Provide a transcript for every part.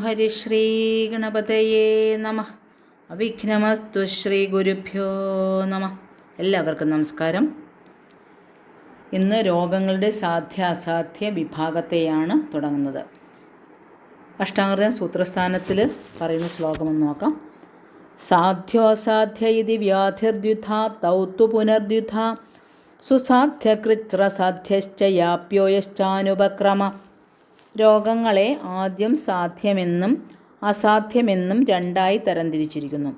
ഹരിശ്രീ ഗണപതയേ നമഃ. അവിഘ്നമസ്തു ശ്രീ ഗുരുഭ്യോ നമഃ. എല്ലാവർക്കും നമസ്കാരം. ഇന്ന് രോഗങ്ങളുടെ സാധ്യാസാധ്യ വിഭാഗത്തെയാണ് തുടങ്ങുന്നത്. അഷ്ടാംഗ സൂത്രസ്ഥാനത്തിൽ പറയുന്ന ശ്ലോകമെന്ന് നോക്കാം. സാധ്യോസാധ്യ ഇതി വ്യാധിർദ്യുധ തൗത്തു പുനർദ്യുധ സുസാധ്യകൃച്ഛ്രസാധ്യശ്ച യാപ്യോയശ്ചാനുപക്രമ. രോഗങ്ങളെ ആദ്യം സാധ്യമെന്നും അസാധ്യമെന്നും രണ്ടായി തരംതിരിച്ചിരിക്കുന്നു.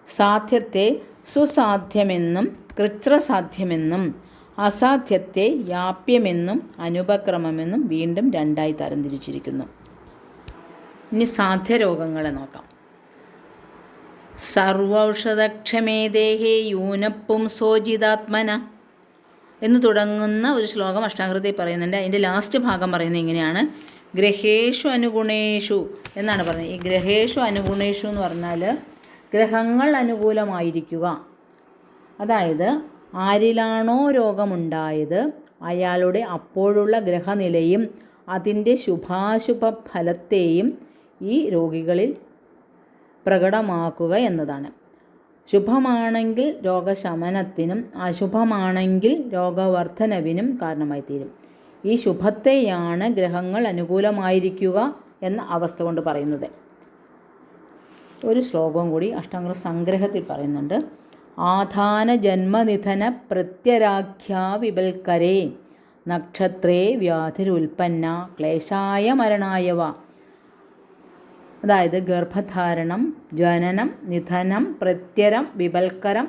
സാധ്യത്തെ സുസാധ്യമെന്നും കൃച്ഛ്രസാധ്യമെന്നും അസാധ്യത്തെ യാപ്യമെന്നും അനുപക്രമമെന്നും വീണ്ടും രണ്ടായി തരംതിരിച്ചിരിക്കുന്നു. ഇനി സാധ്യരോഗങ്ങളെ നോക്കാം. സർവൗഷധക്ഷമേ ദേഹേ യൂനപ്പും സോജിതാത്മന എന്ന് തുടങ്ങുന്ന ഒരു ശ്ലോകം അഷ്ടാംഗത്തിൽ പറയുന്നുണ്ട്. അതിൻ്റെ ലാസ്റ്റ് ഭാഗം പറയുന്നത് ഇങ്ങനെയാണ്: ഗ്രഹേഷു അനുഗുണേഷു എന്നാണ് പറയുന്നത്. ഈ ഗ്രഹേഷു അനുഗുണേഷു എന്ന് പറഞ്ഞാൽ ഗ്രഹങ്ങൾ അനുകൂലമായിരിക്കുക. അതായത് ആരിലാണോ രോഗമുണ്ടായത് അയാളുടെ അപ്പോഴുള്ള ഗ്രഹനിലയും അതിൻ്റെ ശുഭാശുഭ ഫലത്തെയും ഈ രോഗികളിൽ പ്രകടമാക്കുക എന്നതാണ്. ശുഭമാണെങ്കിൽ രോഗശമനത്തിനും അശുഭമാണെങ്കിൽ രോഗവർദ്ധനവിനും കാരണമായി തീരും. ഈ ശുഭത്തെയാണ് ഗ്രഹങ്ങൾ അനുകൂലമായിരിക്കുക എന്ന അവസ്ഥ കൊണ്ട് പറയുന്നത്. ഒരു ശ്ലോകവും കൂടി അഷ്ടാംഗ സംഗ്രഹത്തിൽ പറയുന്നുണ്ട്. ആധാന ജന്മനിധന പ്രത്യരാഖ്യാ വിപൽക്കരേ നക്ഷത്രേ വ്യാധിരുൽപ്പന്ന ക്ലേശായ മരണായവ. അതായത് ഗർഭധാരണം, ജനനം, നിധനം, പ്രത്യരം, വിപൽക്കരം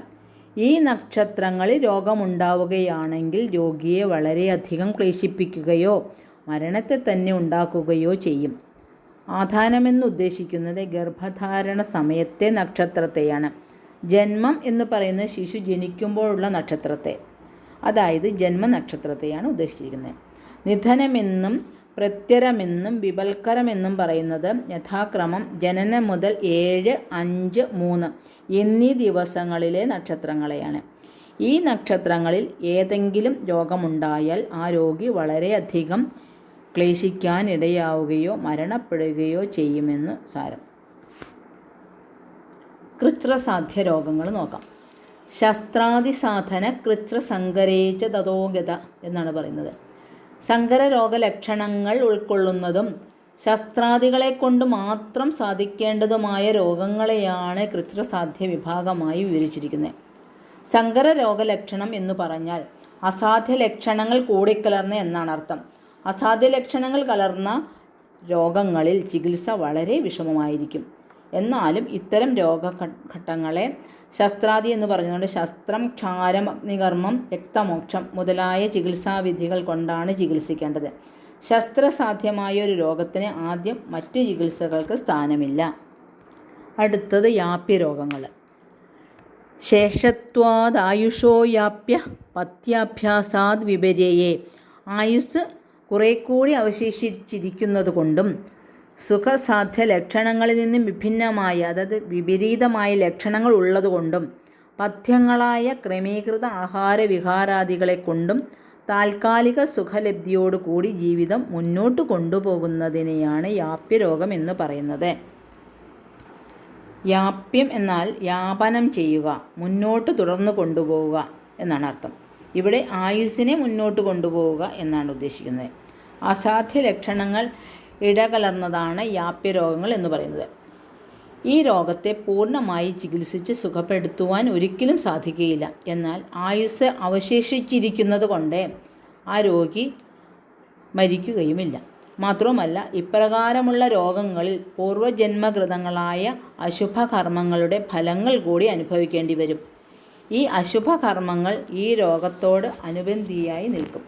ഈ നക്ഷത്രങ്ങളിൽ രോഗമുണ്ടാവുകയാണെങ്കിൽ രോഗിയെ വളരെയധികം ക്ലേശിപ്പിക്കുകയോ മരണത്തെ തന്നെ ഉണ്ടാക്കുകയോ ചെയ്യും. ആധാനമെന്ന് ഉദ്ദേശിക്കുന്നത് ഗർഭധാരണ സമയത്തെ നക്ഷത്രത്തെയാണ്. ജന്മം എന്ന് പറയുന്നത് ശിശു ജനിക്കുമ്പോഴുള്ള നക്ഷത്രത്തെ, അതായത് ജന്മനക്ഷത്രത്തെയാണ് ഉദ്ദേശിച്ചിരിക്കുന്നത്. നിധനമെന്നും പ്രത്യരമെന്നും വിപൽക്കരമെന്നും പറയുന്നത് യഥാക്രമം ജനനം മുതൽ 7, 5, 3 എന്നീ ദിവസങ്ങളിലെ നക്ഷത്രങ്ങളെയാണ്. ഈ നക്ഷത്രങ്ങളിൽ ഏതെങ്കിലും രോഗമുണ്ടായാൽ ആ രോഗി വളരെയധികം ക്ലേശിക്കാനിടയാവുകയോ മരണപ്പെടുകയോ ചെയ്യുമെന്ന് സാരം. കൃച്ഛ്രസാധ്യ രോഗങ്ങൾ നോക്കാം. ശസ്ത്രാദിസാധന കൃച്ഛ്രസങ്കരേച്ച തതോഗത എന്നാണ് പറയുന്നത്. സങ്കര രോഗലക്ഷണങ്ങൾ ഉൾക്കൊള്ളുന്നതും ശസ്ത്രാദികളെ കൊണ്ട് മാത്രം സാധിക്കേണ്ടതുമായ രോഗങ്ങളെയാണ് കൃച്ഛ്രസാധ്യ വിഭാഗമായി വിവരിച്ചിരിക്കുന്നത്. സങ്കര രോഗലക്ഷണം എന്ന് പറഞ്ഞാൽ അസാധ്യ ലക്ഷണങ്ങൾ കൂടിക്കലർന്ന എന്നാണ് അർത്ഥം. അസാധ്യ ലക്ഷണങ്ങൾ കലർന്ന രോഗങ്ങളിൽ ചികിത്സ വളരെ വിഷമമായിരിക്കും. എന്നാലും ഇത്തരം രോഗഘട്ടങ്ങളെ ശസ്ത്രാദി എന്ന് പറഞ്ഞുകൊണ്ട് ശസ്ത്രം, ക്ഷാരം, അഗ്നികർമ്മം, രക്തമോക്ഷം മുതലായ ചികിത്സാവിധികൾ കൊണ്ടാണ് ചികിത്സിക്കേണ്ടത്. ശസ്ത്രസാധ്യമായ ഒരു രോഗത്തിന് ആദ്യം മറ്റു ചികിത്സകൾക്ക് സ്ഥാനമില്ല. അടുത്തത് യാപ്യരോഗങ്ങൾ. ശേഷത്വാദായുഷോ യാപ്യ പഥ്യാഭ്യാസാദ് വിപര്യയെ. ആയുസ് കുറെ കൂടി അവശേഷിച്ചിരിക്കുന്നത് കൊണ്ടും സുഖസാധ്യ ലക്ഷണങ്ങളിൽ നിന്നും വിഭിന്നമായ, അതായത് വിപരീതമായ ലക്ഷണങ്ങൾ ഉള്ളതുകൊണ്ടും പഥ്യങ്ങളായ ക്രമീകൃത ആഹാരവിഹാരാദികളെ കൊണ്ടും താൽക്കാലിക സുഖലബ്ധിയോടുകൂടി ജീവിതം മുന്നോട്ട് കൊണ്ടുപോകുന്നതിനെയാണ് യാപ്യരോഗം എന്ന് പറയുന്നത്. യാപ്യം എന്നാൽ യാപനം ചെയ്യുക, മുന്നോട്ട് തുടർന്ന് കൊണ്ടുപോവുക എന്നാണ് അർത്ഥം. ഇവിടെ ആയുസ്സിനെ മുന്നോട്ട് കൊണ്ടുപോവുക എന്നാണ് ഉദ്ദേശിക്കുന്നത്. അസാധ്യ ലക്ഷണങ്ങൾ ഇടകലർന്നതാണ് യാപ്യരോഗങ്ങൾ എന്ന് പറയുന്നത്. ഈ രോഗത്തെ പൂർണ്ണമായി ചികിത്സിച്ച് സുഖപ്പെടുത്തുവാൻ ഒരിക്കലും സാധിക്കുകയില്ല. എന്നാൽ ആയുസ് അവശേഷിച്ചിരിക്കുന്നത് കൊണ്ട് ആ രോഗി മരിക്കുകയുമില്ല. മാത്രവുമല്ല, ഇപ്രകാരമുള്ള രോഗങ്ങളിൽ പൂർവജന്മകൃതങ്ങളായ അശുഭകർമ്മങ്ങളുടെ ഫലങ്ങൾ കൂടി അനുഭവിക്കേണ്ടി വരും. ഈ അശുഭകർമ്മങ്ങൾ ഈ രോഗത്തോട് അനുബന്ധിയായി നിൽക്കും.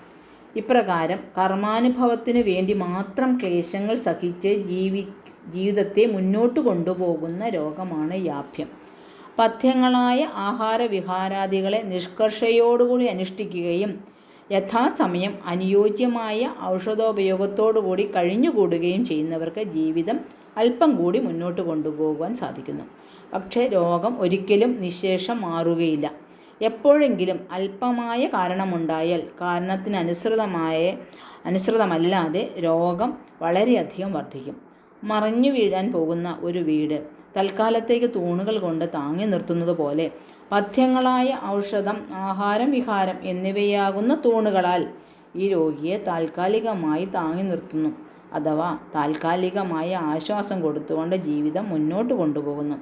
ഇപ്രകാരം കർമാനുഭവത്തിനു വേണ്ടി മാത്രം ക്ലേശങ്ങൾ സഹിച്ച് ജീവിതത്തെ മുന്നോട്ട് കൊണ്ടുപോകുന്ന രോഗമാണ് യാപ്യം. പഥ്യങ്ങളായ ആഹാരവിഹാരാദികളെ നിഷ്കർഷയോടുകൂടി അനുഷ്ഠിക്കുകയും യഥാസമയം അനുയോജ്യമായ ഔഷധോപയോഗത്തോടുകൂടി കഴിഞ്ഞുകൂടുകയും ചെയ്യുന്നവർക്ക് ജീവിതം അല്പം കൂടി മുന്നോട്ട് കൊണ്ടുപോകുവാൻ സാധിക്കുന്നു. പക്ഷേ രോഗം ഒരിക്കലും നിശേഷം മാറുകയില്ല. എപ്പോഴെങ്കിലും അല്പമായ കാരണമുണ്ടായാൽ കാരണത്തിന് അനുസൃതമല്ലാതെ രോഗം വളരെയധികം വർദ്ധിക്കും. മറിഞ്ഞു വീഴാൻ പോകുന്ന ഒരു വീട് തൽക്കാലത്തേക്ക് തൂണുകൾ കൊണ്ട് താങ്ങി നിർത്തുന്നത് പോലെ പഥ്യങ്ങളായ ഔഷധം, ആഹാരം, വിഹാരം എന്നിവയാകുന്ന തൂണുകളാൽ ഈ രോഗിയെ താൽക്കാലികമായി താങ്ങി നിർത്തുന്നു, അഥവാ താൽക്കാലികമായ ആശ്വാസം കൊടുത്തുകൊണ്ട് ജീവിതം മുന്നോട്ട് കൊണ്ടുപോകുന്നു.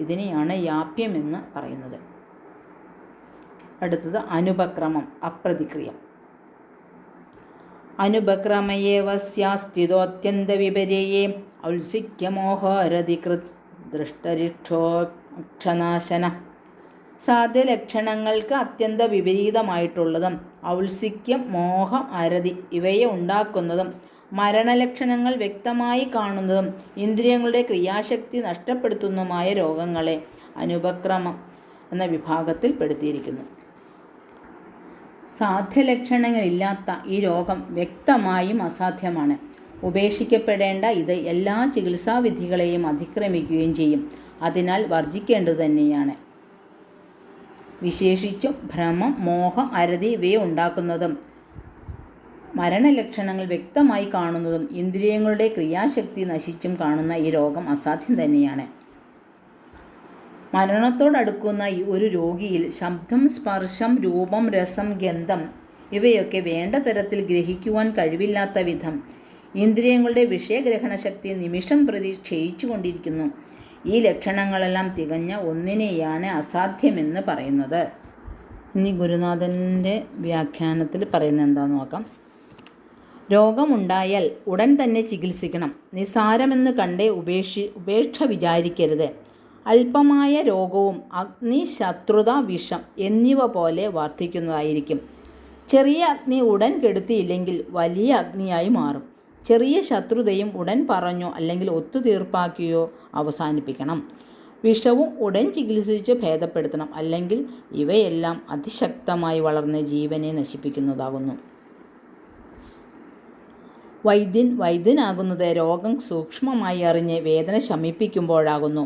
ഇതിനെയാണ് യാപ്യം എന്ന് പറയുന്നത്. അടുത്തത് അനുപക്രമം, അപ്രതിക്രിയ. അനുപക്രമയേവസ്യാസ്ഥിതോത്യന്തവിപര്യേ ഔത്സുക്യമോഹരതികൃത് ദൃഷ്ടരിക്ഷോക്ഷനാശന. സാധ്യലക്ഷണങ്ങൾക്ക് അത്യന്ത വിപരീതമായിട്ടുള്ളതും ഔത്സുക്യം, മോഹം, അരതി ഇവയെ ഉണ്ടാക്കുന്നതും മരണലക്ഷണങ്ങൾ വ്യക്തമായി കാണുന്നതും ഇന്ദ്രിയങ്ങളുടെ ക്രിയാശക്തി നഷ്ടപ്പെടുത്തുന്നതുമായ രോഗങ്ങളെ അനുപക്രമം എന്ന വിഭാഗത്തിൽ പെടുത്തിയിരിക്കുന്നു. സാധ്യലക്ഷണങ്ങളില്ലാത്ത ഈ രോഗം വ്യക്തമായും അസാധ്യമാണ്. ഉപേക്ഷിക്കപ്പെടേണ്ട ഇത് എല്ലാ ചികിത്സാവിധികളെയും അതിക്രമിക്കുകയും ചെയ്യും. അതിനാൽ വർജിക്കേണ്ടതു തന്നെയാണ്. വിശേഷിച്ചും ഭ്രമം, മോഹം, അരതി ഇവയെ ഉണ്ടാക്കുന്നതും മരണലക്ഷണങ്ങൾ വ്യക്തമായി കാണുന്നതും ഇന്ദ്രിയങ്ങളുടെ ക്രിയാശക്തി നശിച്ചും കാണുന്ന ഈ രോഗം അസാധ്യം തന്നെയാണ്. മരണത്തോടടുക്കുന്ന ഒരു രോഗിയിൽ ശബ്ദം, സ്പർശം, രൂപം, രസം, ഗന്ധം ഇവയൊക്കെ വേണ്ട തരത്തിൽ ഗ്രഹിക്കുവാൻ കഴിവില്ലാത്ത വിധം ഇന്ദ്രിയങ്ങളുടെ വിഷയഗ്രഹണശക്തി നിമിഷം പ്രതി ക്ഷയിച്ചു കൊണ്ടിരിക്കുന്നു. ഈ ലക്ഷണങ്ങളെല്ലാം തികഞ്ഞ ഒന്നിനെയാണ് അസാധ്യമെന്ന് പറയുന്നത്. ഇനി ഗുരുനാഥൻ്റെ വ്യാഖ്യാനത്തിൽ പറയുന്നത് എന്താണെന്ന് നോക്കാം. രോഗമുണ്ടായാൽ ഉടൻ തന്നെ ചികിത്സിക്കണം. നിസാരമെന്ന് കണ്ടേ ഉപേക്ഷ വിചാരിക്കരുത്. അല്പമായ രോഗവും അഗ്നി, ശത്രുത, വിഷം എന്നിവ പോലെ വർദ്ധിക്കുന്നതായിരിക്കും. ചെറിയ അഗ്നി ഉടൻ കെടുത്തിയില്ലെങ്കിൽ വലിയ അഗ്നിയായി മാറും. ചെറിയ ശത്രുതയും ഉടൻ പറഞ്ഞോ അല്ലെങ്കിൽ ഒത്തുതീർപ്പാക്കിയോ അവസാനിപ്പിക്കണം. വിഷവും ഉടൻ ചികിത്സിച്ച് ഭേദപ്പെടുത്തണം, അല്ലെങ്കിൽ ഇവയെല്ലാം അതിശക്തമായി വളർന്ന് ജീവനെ നശിപ്പിക്കുന്നതാകുന്നു. വൈദ്യനാകുന്നത് രോഗം സൂക്ഷ്മമായി അറിഞ്ഞ് വേദന ശമിപ്പിക്കുമ്പോഴാകുന്നു.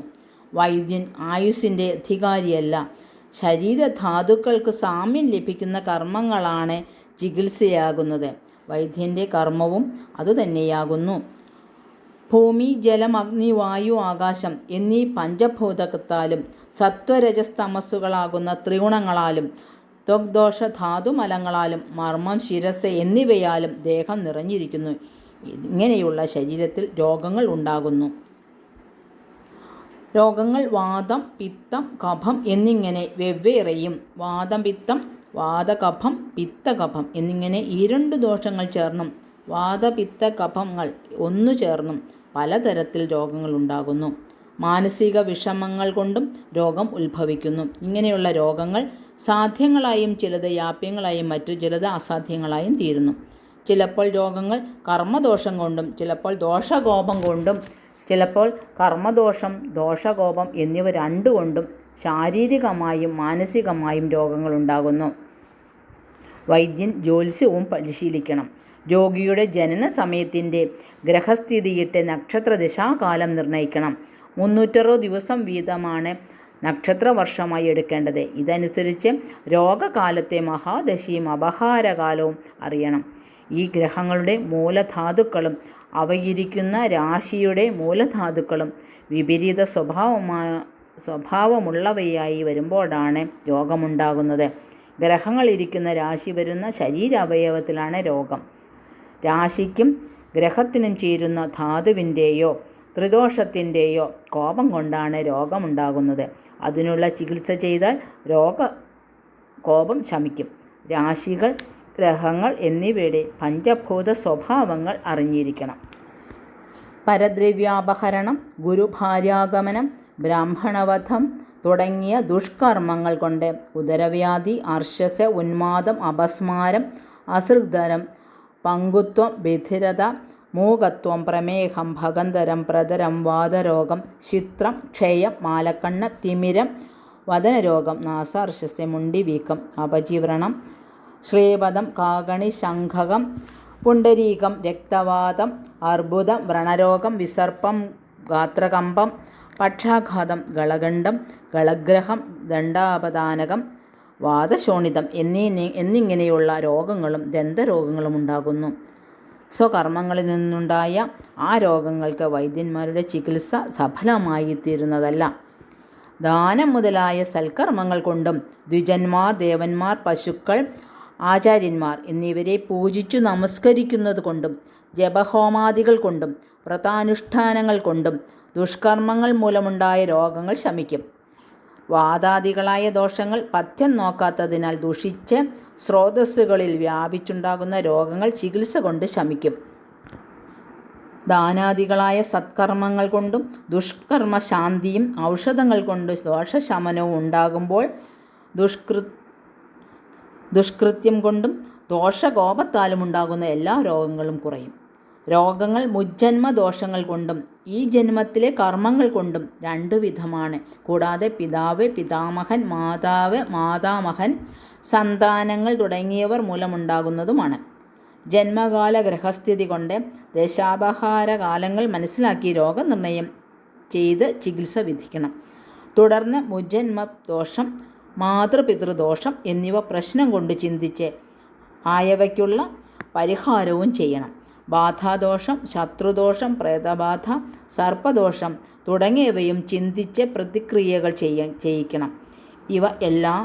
വൈദ്യൻ ആയുസ്സിൻ്റെ അധികാരിയല്ല. ശരീരധാതുക്കൾക്ക് സാമ്യം ലഭിക്കുന്ന കർമ്മങ്ങളാണ് ചികിത്സയാകുന്നത്. വൈദ്യൻ്റെ കർമ്മവും അതുതന്നെയാകുന്നു. ഭൂമി, ജലം, അഗ്നി, വായു, ആകാശം എന്നീ പഞ്ചഭൂതത്താലും സത്വരജസ്തമസ്സുകളാകുന്ന ത്രിഗുണങ്ങളാലും ത്വഗ്ദോഷ ധാതുമലങ്ങളാലും മർമ്മം, ശിരസ് എന്നിവയാലും ദേഹം നിറഞ്ഞിരിക്കുന്നു. ഇങ്ങനെയുള്ള ശരീരത്തിൽ രോഗങ്ങൾ ഉണ്ടാകുന്നു. രോഗങ്ങൾ വാതം, പിത്തം, കഫം എന്നിങ്ങനെ വെവ്വേറെയും വാതം, പിത്തം, വാതകഫം, പിത്തകഫം എന്നിങ്ങനെ ഈ രണ്ട് ദോഷങ്ങൾ ചേർന്നും വാതപിത്ത കഫങ്ങൾ ഒന്നു ചേർന്നും പലതരത്തിൽ രോഗങ്ങൾ ഉണ്ടാകുന്നു. മാനസിക വിഷമങ്ങൾ കൊണ്ടും രോഗം ഉത്ഭവിക്കുന്നു. ഇങ്ങനെയുള്ള രോഗങ്ങൾ സാധ്യങ്ങളായും ചിലത് യാപ്യങ്ങളായും മറ്റു ചിലത് അസാധ്യങ്ങളായും തീരുന്നു. ചിലപ്പോൾ രോഗങ്ങൾ കർമ്മദോഷം കൊണ്ടും ചിലപ്പോൾ ദോഷകോപം കൊണ്ടും ചിലപ്പോൾ കർമ്മദോഷം, ദോഷകോപം എന്നിവ രണ്ടുകൊണ്ടും ശാരീരികമായും മാനസികമായും രോഗങ്ങൾ ഉണ്ടാകുന്നു. വൈദ്യൻ ജ്യോത്സ്യവും പരിശീലിക്കണം. രോഗിയുടെ ജനന സമയത്തിൻ്റെ ഗ്രഹസ്ഥിതിയിട്ട് നക്ഷത്രദശാകാലം നിർണ്ണയിക്കണം. 360 ദിവസം വീതമാണ് നക്ഷത്രവർഷമായി എടുക്കേണ്ടത്. ഇതനുസരിച്ച് രോഗകാലത്തെ മഹാദശയും അപഹാരകാലവും അറിയണം. ഈ ഗ്രഹങ്ങളുടെ മൂലധാതുക്കളും അവയിരിക്കുന്ന രാശിയുടെ മൂലധാതുക്കളും വിപരീത സ്വഭാവമുള്ളവയായി വരുമ്പോഴാണ് രോഗമുണ്ടാകുന്നത്. ഗ്രഹങ്ങളിരിക്കുന്ന രാശി വരുന്ന ശരീരാവയവത്തിലാണ് രോഗം. രാശിക്കും ഗ്രഹത്തിനും ചേരുന്ന ധാതുവിൻ്റെയോ ത്രിദോഷത്തിൻ്റെയോ കോപം കൊണ്ടാണ് രോഗമുണ്ടാകുന്നത്. അതിനുള്ള ചികിത്സ ചെയ്താൽ കോപം ശമിക്കും. രാശികൾ, ഗ്രഹങ്ങൾ എന്നിവയുടെ പഞ്ചഭൂത സ്വഭാവങ്ങൾ അറിഞ്ഞിരിക്കണം. പരദ്രവ്യാപഹരണം, ഗുരുഭാര്യാഗമനം, ബ്രാഹ്മണവധം തുടങ്ങിയ ദുഷ്കർമ്മങ്ങൾ കൊണ്ട് ഉദരവ്യാധി, അർശസ്, ഉന്മാദം, അപസ്മാരം, അസൃഗ്ധരം, പങ്കുത്വം, ബധിരത, മൂകത്വം, പ്രമേഹം, ഭഗന്ധരം, പ്രതരം, വാതരോഗം, ശിത്രം, ക്ഷയം, മാലക്കണ്ണ്, തിമിരം, വദനരോഗം, നാസാർശസ്, മുണ്ടിവീക്കം, അപജീവ്രണം, ശ്ലേപദം, കാകണി, ശംഖകം, പുണ്ടരീകം, രക്തവാതം, അർബുദം, വ്രണരോഗം, വിസർപ്പം, ഗാത്രകമ്പം, പക്ഷാഘാതം, ഗളകണ്ഠം, ഗളഗ്രഹം, ദണ്ഡാപദാനകം, വാതശോണിതം എന്നിങ്ങനെയുള്ള രോഗങ്ങളും ദന്തരോഗങ്ങളും ഉണ്ടാകുന്നു. സ്വകർമ്മങ്ങളിൽ നിന്നുണ്ടായ ആ രോഗങ്ങൾക്ക് വൈദ്യന്മാരുടെ ചികിത്സ സഫലമായിത്തീരുന്നതല്ല. ദാനം മുതലായ സൽക്കർമ്മങ്ങൾ കൊണ്ടും ദ്വിജന്മാർ, ദേവന്മാർ, പശുക്കൾ, ആചാര്യന്മാർ എന്നിവരെ പൂജിച്ചു നമസ്കരിക്കുന്നത് കൊണ്ടും ജപഹോമാദികൾ കൊണ്ടും വ്രതാനുഷ്ഠാനങ്ങൾ കൊണ്ടും ദുഷ്കർമ്മങ്ങൾ മൂലമുണ്ടായ രോഗങ്ങൾ ശമിക്കും. വാതാദികളായ ദോഷങ്ങൾ പഥ്യം നോക്കാത്തതിനാൽ ദുഷിച്ച് സ്രോതസ്സുകളിൽ വ്യാപിച്ചുണ്ടാകുന്ന രോഗങ്ങൾ ചികിത്സ കൊണ്ട് ശമിക്കും. ദാനാദികളായ സത്കർമ്മങ്ങൾ കൊണ്ടും ദുഷ്കർമ്മശാന്തിയും ഔഷധങ്ങൾ കൊണ്ട് ദോഷശമനവും ഉണ്ടാകുമ്പോൾ ദുഷ്കൃത്യം കൊണ്ടും ദോഷകോപത്താലും ഉണ്ടാകുന്ന എല്ലാ രോഗങ്ങളും കുറയും. രോഗങ്ങൾ മുജ്ജന്മ ദോഷങ്ങൾ കൊണ്ടും ഈ ജന്മത്തിലെ കർമ്മങ്ങൾ കൊണ്ടും രണ്ടു വിധമാണ്. കൂടാതെ പിതാവ്, പിതാമഹൻ, മാതാവ്, മാതാമഹൻ, സന്താനങ്ങൾ തുടങ്ങിയവർ മൂലമുണ്ടാകുന്നതുമാണ്. ജന്മകാല ഗ്രഹസ്ഥിതി കൊണ്ട് ദശാപഹാര കാലങ്ങൾ മനസ്സിലാക്കി രോഗനിർണയം ചെയ്ത് ചികിത്സ വിധിക്കണം. തുടർന്ന് മുജ്ജന്മ ദോഷം, മാതൃപിതൃദോഷം എന്നിവ പ്രശ്നം കൊണ്ട് ചിന്തിച്ച് ആയവയ്ക്കുള്ള പരിഹാരവും ചെയ്യണം. ബാധാദോഷം, ശത്രുദോഷം, പ്രേതബാധ, സർപ്പദോഷം തുടങ്ങിയവയും ചിന്തിച്ച് പ്രതിക്രിയകൾ ചെയ്യിക്കണം. ഇവ എല്ലാ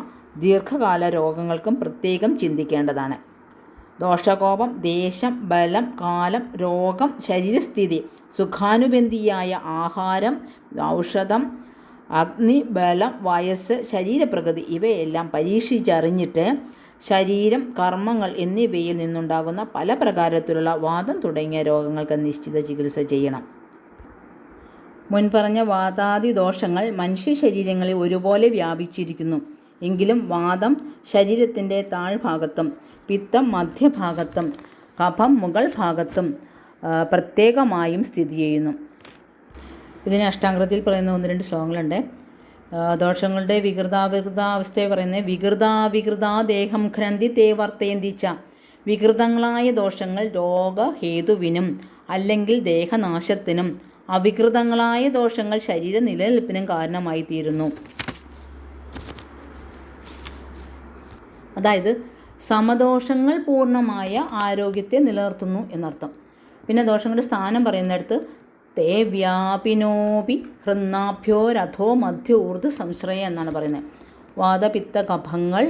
ദീർഘകാല രോഗങ്ങൾക്കും പ്രത്യേകം ചിന്തിക്കേണ്ടതാണ്. ദോഷകോപം, ദേശം, ബലം, കാലം, രോഗം, ശരീരസ്ഥിതി, സുഖാനുബന്ധിയായ ആഹാരം, ഔഷധം, അഗ്നി, ബലം, വയസ്സ്, ശരീരപ്രകൃതി ഇവയെല്ലാം പരീക്ഷിച്ചറിഞ്ഞിട്ട് ശരീരം, കർമ്മങ്ങൾ എന്നിവയിൽ നിന്നുണ്ടാകുന്ന പല പ്രകാരത്തിലുള്ള വാദം തുടങ്ങിയ രോഗങ്ങൾക്ക് നിശ്ചിത ചികിത്സ ചെയ്യണം. മുൻപറഞ്ഞ വാതാദി ദോഷങ്ങൾ മനുഷ്യ ശരീരങ്ങളിൽ ഒരുപോലെ വ്യാപിച്ചിരിക്കുന്നു. എങ്കിലും വാദം ശരീരത്തിൻ്റെ താഴ്ഭാഗത്തും പിത്തം മധ്യഭാഗത്തും കഫം മുകൾ ഭാഗത്തും പ്രത്യേകമായും സ്ഥിതി ചെയ്യുന്നു. ഇതിന് അഷ്ടാംഗത്തിൽ പറയുന്ന 1-2 ശ്ലോകങ്ങളുണ്ട്. ദോഷങ്ങളുടെ വികൃതാവികൃതാവസ്ഥയെ പറയുന്നത് വികൃതാവികൃതാ ദേഹം ഘ്നന്തി തേ വർത്തേന്തിച്ച. വികൃതങ്ങളായ ദോഷങ്ങൾ രോഗഹേതുവിനും അല്ലെങ്കിൽ ദേഹനാശത്തിനും, അവികൃതങ്ങളായ ദോഷങ്ങൾ ശരീര നിലനിൽപ്പിനും കാരണമായി തീരുന്നു. അതായത് സമദോഷങ്ങൾ പൂർണ്ണമായ ആരോഗ്യത്തെ നിലനിർത്തുന്നു എന്നർത്ഥം. പിന്നെ ദോഷങ്ങളുടെ സ്ഥാനം പറയുന്നിടത്ത് തേ വ്യാപിനോപി ഹൃന്നാഭ്യോരഥോ മധ്യ ഊർധ്വ സംശ്രയ എന്നാണ് പറയുന്നത്. വാതപിത്ത കഫങ്ങൾ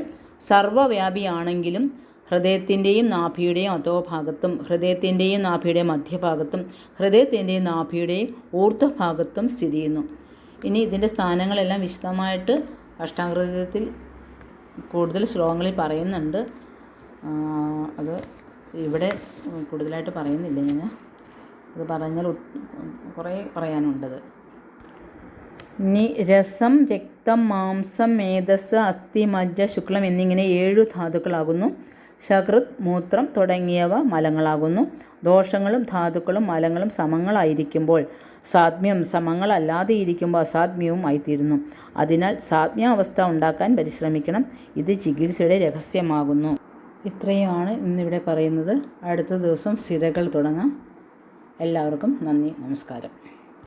സർവ്വവ്യാപിയാണെങ്കിലും ഹൃദയത്തിൻ്റെയും നാഭിയുടെയും അധോഭാഗത്തും, ഹൃദയത്തിൻ്റെയും നാഭിയുടെയും മധ്യഭാഗത്തും, ഹൃദയത്തിൻ്റെയും നാഭിയുടെയും ഊർധ്വഭാഗത്തും സ്ഥിതി ചെയ്യുന്നു. ഇനി ഇതിൻ്റെ സ്ഥാനങ്ങളെല്ലാം വിശദമായിട്ട് അഷ്ടാംഗത്തിൽ കൂടുതൽ ശ്ലോകങ്ങളിൽ പറയുന്നുണ്ട്. അത് ഇവിടെ കൂടുതലായിട്ട് പറയുന്നില്ല. ഞാൻ അത് പറഞ്ഞാൽ കുറേ പറയാനുണ്ടത്. ഇനി രസം, രക്തം, മാംസം, മേധസ്, അസ്ഥി, മജ്ജ, ശുക്ലം എന്നിങ്ങനെ 7 ധാതുക്കളാകുന്നു. ശകൃത്, മൂത്രം തുടങ്ങിയവ മലങ്ങളാകുന്നു. ദോഷങ്ങളും ധാതുക്കളും മലങ്ങളും സമങ്ങളായിരിക്കുമ്പോൾ സാത്മ്യം, സമങ്ങളല്ലാതെ ഇരിക്കുമ്പോൾ അസാത്മ്യവും ആയിത്തീരുന്നു. അതിനാൽ സാത്മ്യാവസ്ഥ ഉണ്ടാക്കാൻ പരിശ്രമിക്കണം. ഇത് ചികിത്സയുടെ രഹസ്യമാകുന്നു. ഇത്രയുമാണ് ഇന്നിവിടെ പറയുന്നത്. അടുത്ത ദിവസം സിരകൾ തുടങ്ങാം. എല്ലാവർക്കും നന്ദി, നമസ്കാരം.